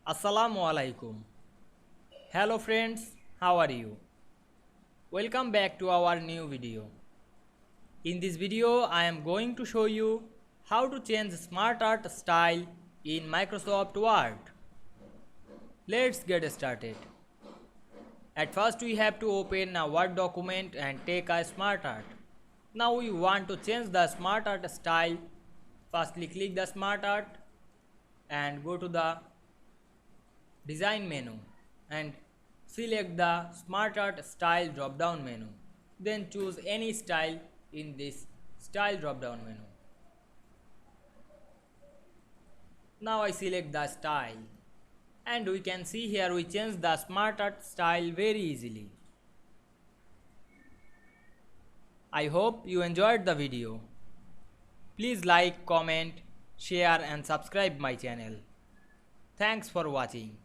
Assalamu Walaikum. Hello friends, how are you? Welcome back to our new video. In this video, I am going to show you how to change SmartArt style in Microsoft Word. Let's get started. At first, we have to open a Word document and take a SmartArt. Now we want to change the SmartArt style. Firstly, click the SmartArt and go to the Design menu and select the SmartArt style drop down menu. Then choose any style in this style drop down menu. Now I select the style and we can see here we change the SmartArt style very easily. I hope you enjoyed the video. Please like, comment, share and subscribe my channel. Thanks for watching.